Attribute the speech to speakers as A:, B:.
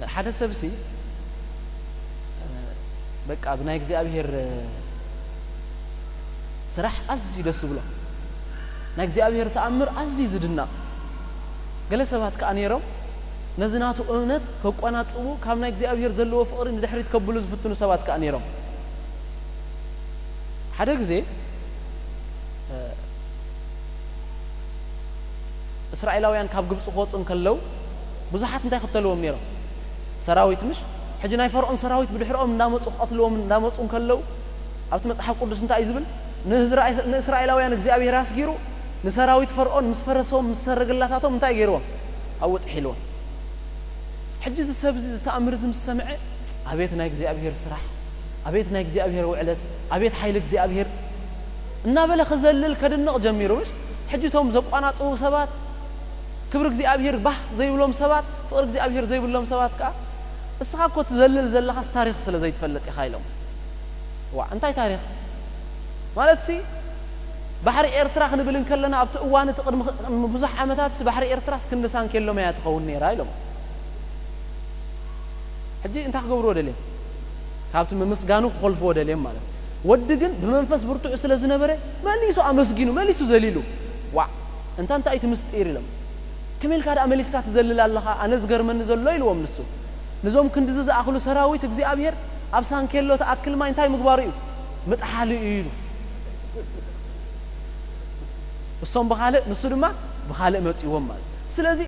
A: حدا سبسي بقى بناي እግዚአብሔር ስራሕ አዝዩ ደስ ብሎ ናይ እግዚአብሔር ተአምር አዝዩ ዝድና ገለ ሰባት ከአኔሮም ነዝናቱ እምነት ከቆናጽቡ ካብ ናይ እግዚአብሔር ዘለዎ ፍቅሪ ንድሕሪት ከብሉ ዝፍትኑ ሰባት ከአኔሮም ሓደ ግዜ እስራኤላውያን ካብ ግብጽ ኾጽን ከለው ብዙሓት እንታይ ከተለዎም ነይሮም ሰራዊት ምሽ حجي ناي فرعون سراويت بدحرهم نامصو قتلهم نامصون كلو ابت مصحف قدس انت ايزبل ناسرائيلاويان እግዚአብሔር አስጊሩ نسراويت فرعون مسفرسهم مسرغلاتاتهم انت يغيروا اوጥ حلو حجي السبز تامر زم سمع ابيت ناي እግዚአብሔር ስራሕ ابيت ناي እግዚአብሔር وعلت ابيت حيل እግዚአብሔር እና በለ خزلل ከድንቅ ጀሚሩሽ حجيتهم ዘቋናጽው ሰባት ክብር እግዚአብሔር ባህ ዘይብሎም ሰባት ፍቅር እግዚአብሔር ዘይብሎም ሰባት ካ እስኻኮ ተዘልል ዘለኻስ ታሪኽ ስለ ዘይትፈልጥ ይኻይሎም انتي تاريخ مالتسي بحر إيرترا خنبلن كلنا أبت أوان تقدم بزح عمتات بحر إيرترا سكندسان كيلو ما يتخون نير هايلهم حجي انت خبروا دليم كابت مسجانو خلفوا دليم ماله ودقن بمنفس برتو عسل زنبره ما ليسو أمسجينو ما ليسو زليلو انت أيت مستير لهم كمل كاد أمليس كات زلل الله أنا زجر من نزل ليل ومنسو نزوم كندز أخلو سراوي تجزي أبير أبسان كيلو تأكل ما ينتهي مقباريو متحالي الصوم بخالق نصر ما بخالق متي ومال سلازي